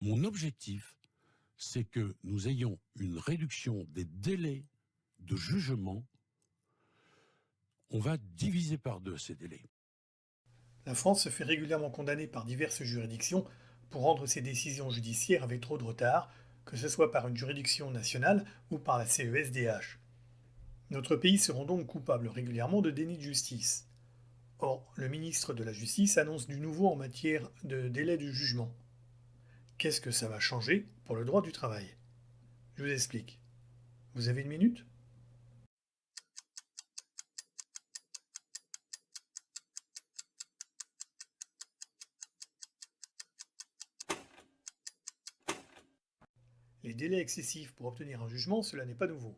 Mon objectif, c'est que nous ayons une réduction des délais de jugement. On va diviser par deux ces délais. La France se fait régulièrement condamner par diverses juridictions pour rendre ses décisions judiciaires avec trop de retard, que ce soit par une juridiction nationale ou par la CESDH. Notre pays se rend donc coupable régulièrement de déni de justice. Or, le ministre de la Justice annonce du nouveau en matière de délai de jugement. Qu'est-ce que ça va changer pour le droit du travail? Je vous explique. Vous avez une minute? Les délais excessifs pour obtenir un jugement, cela n'est pas nouveau.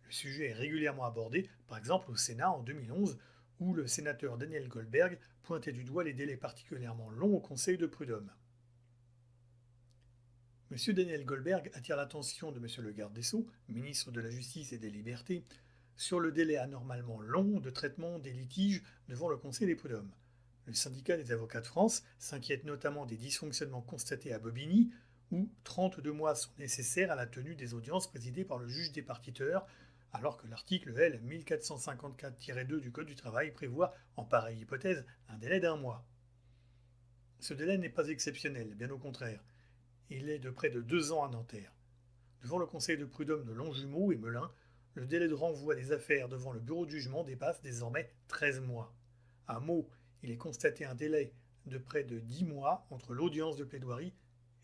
Le sujet est régulièrement abordé, par exemple au Sénat en 2011, où le sénateur Daniel Goldberg pointait du doigt les délais particulièrement longs au Conseil de prud'homme. M. Daniel Goldberg attire l'attention de M. le garde des Sceaux, ministre de la Justice et des Libertés, sur le délai anormalement long de traitement des litiges devant le Conseil des prud'hommes. Le syndicat des avocats de France s'inquiète notamment des dysfonctionnements constatés à Bobigny, où 32 mois sont nécessaires à la tenue des audiences présidées par le juge départiteur, alors que l'article L 1454-2 du Code du travail prévoit, en pareille hypothèse, un délai d'un mois. Ce délai n'est pas exceptionnel, bien au contraire. Il est de près de 2 ans à Nanterre. Devant le conseil de prud'homme de Longjumeau et Melun, le délai de renvoi des affaires devant le bureau de jugement dépasse désormais 13 mois. À Meaux, il est constaté un délai de près de 10 mois entre l'audience de plaidoirie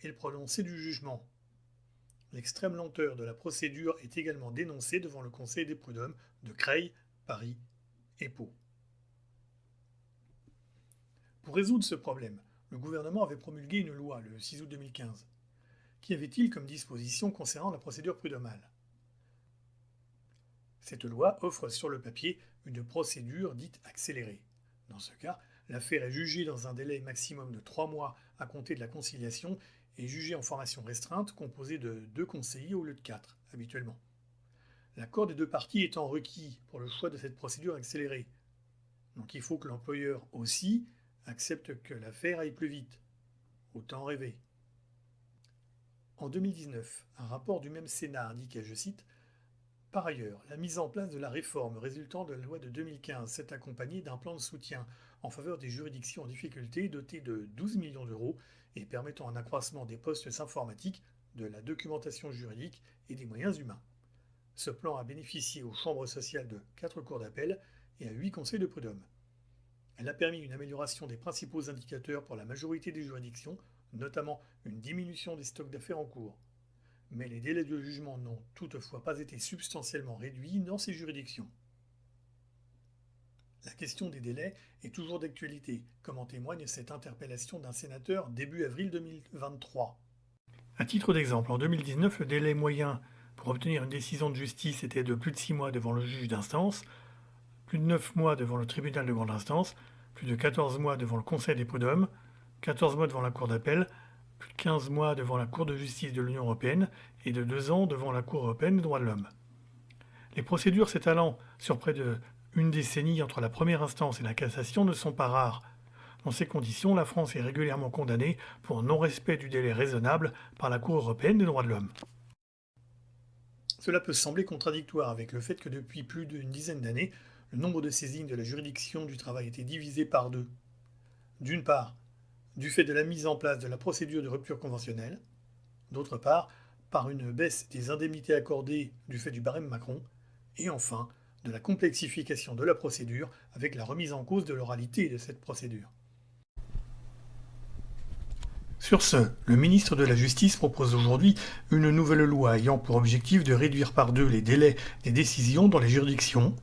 et le prononcé du jugement. L'extrême lenteur de la procédure est également dénoncée devant le conseil des prud'hommes de Creil, Paris et Pau. Pour résoudre ce problème, le gouvernement avait promulgué une loi le 6 août 2015. Qu'y avait-il comme disposition concernant la procédure prud'homale? Cette loi offre sur le papier une procédure dite accélérée. Dans ce cas, l'affaire est jugée dans un délai maximum de 3 mois à compter de la conciliation et jugée en formation restreinte composée de 2 conseillers au lieu de 4 habituellement. L'accord des deux parties étant requis pour le choix de cette procédure accélérée. Donc il faut que l'employeur aussi accepte que l'affaire aille plus vite. Autant rêver. En 2019, un rapport du même Sénat indiquait, je cite, par ailleurs, la mise en place de la réforme résultant de la loi de 2015 s'est accompagnée d'un plan de soutien en faveur des juridictions en difficulté doté de 12 millions d'euros et permettant un accroissement des postes informatiques, de la documentation juridique et des moyens humains. Ce plan a bénéficié aux chambres sociales de 4 cours d'appel et à 8 conseils de prud'homme. Elle a permis une amélioration des principaux indicateurs pour la majorité des juridictions, notamment une diminution des stocks d'affaires en cours. Mais les délais de jugement n'ont toutefois pas été substantiellement réduits dans ces juridictions. La question des délais est toujours d'actualité, comme en témoigne cette interpellation d'un sénateur début avril 2023. À titre d'exemple, en 2019, le délai moyen pour obtenir une décision de justice était de plus de 6 mois devant le juge d'instance, plus de 9 mois devant le tribunal de grande instance, plus de 14 mois devant le conseil des prud'hommes, 14 mois devant la cour d'appel, plus de 15 mois devant la Cour de justice de l'Union européenne et de 2 ans devant la Cour européenne des droits de l'homme. Les procédures s'étalant sur près d'une décennie entre la première instance et la cassation ne sont pas rares. Dans ces conditions, la France est régulièrement condamnée pour non-respect du délai raisonnable par la Cour européenne des droits de l'homme. Cela peut sembler contradictoire avec le fait que depuis plus d'une dizaine d'années, le nombre de saisines de la juridiction du travail a été divisé par 2. D'une part, du fait de la mise en place de la procédure de rupture conventionnelle, d'autre part, par une baisse des indemnités accordées du fait du barème Macron, et enfin, de la complexification de la procédure avec la remise en cause de l'oralité de cette procédure. Sur ce, le ministre de la Justice propose aujourd'hui une nouvelle loi ayant pour objectif de réduire par 2 les délais des décisions dans les juridictions,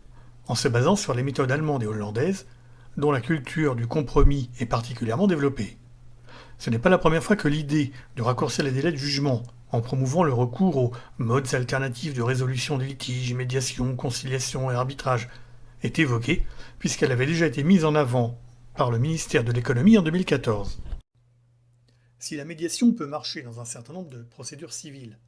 en se basant sur les méthodes allemandes et hollandaises, dont la culture du compromis est particulièrement développée. Ce n'est pas la première fois que l'idée de raccourcir les délais de jugement en promouvant le recours aux modes alternatifs de résolution des litiges, médiation, conciliation et arbitrage est évoquée, puisqu'elle avait déjà été mise en avant par le ministère de l'économie en 2014. Si la médiation peut marcher dans un certain nombre de procédures civiles,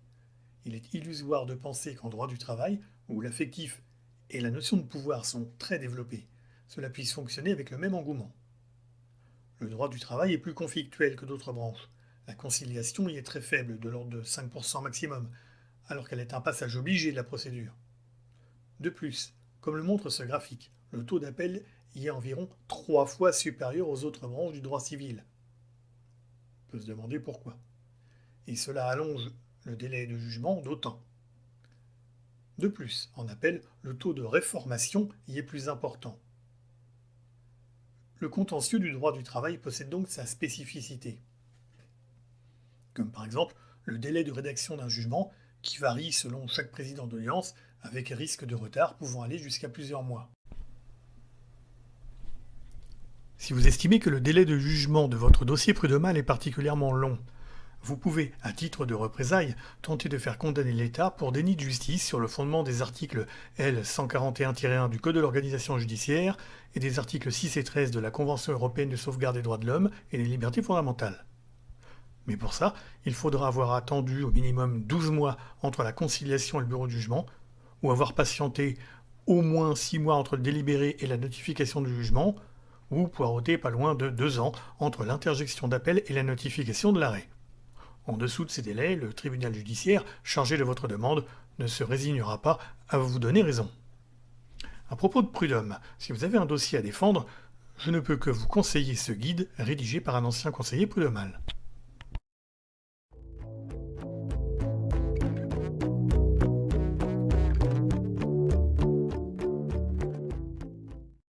il est illusoire de penser qu'en droit du travail, où l'affectif et la notion de pouvoir sont très développés, cela puisse fonctionner avec le même engouement. Le droit du travail est plus conflictuel que d'autres branches. La conciliation y est très faible, de l'ordre de 5% maximum, alors qu'elle est un passage obligé de la procédure. De plus, comme le montre ce graphique, le taux d'appel y est environ 3 fois supérieur aux autres branches du droit civil. On peut se demander pourquoi. Et cela allonge le délai de jugement d'autant. De plus, en appel, le taux de réformation y est plus important. Le contentieux du droit du travail possède donc sa spécificité. Comme par exemple le délai de rédaction d'un jugement qui varie selon chaque président d'audience avec risque de retard pouvant aller jusqu'à plusieurs mois. Si vous estimez que le délai de jugement de votre dossier prud'homal est particulièrement long, vous pouvez, à titre de représailles, tenter de faire condamner l'État pour déni de justice sur le fondement des articles L. 141-1 du Code de l'organisation judiciaire et des articles 6 et 13 de la Convention européenne de sauvegarde des droits de l'homme et des libertés fondamentales. Mais pour ça, il faudra avoir attendu au minimum 12 mois entre la conciliation et le bureau de jugement, ou avoir patienté au moins 6 mois entre le délibéré et la notification du jugement, ou poireauter pas loin de 2 ans entre l'interjection d'appel et la notification de l'arrêt. En dessous de ces délais, le tribunal judiciaire chargé de votre demande ne se résignera pas à vous donner raison. À propos de prud'homme, si vous avez un dossier à défendre, je ne peux que vous conseiller ce guide rédigé par un ancien conseiller prud'homal.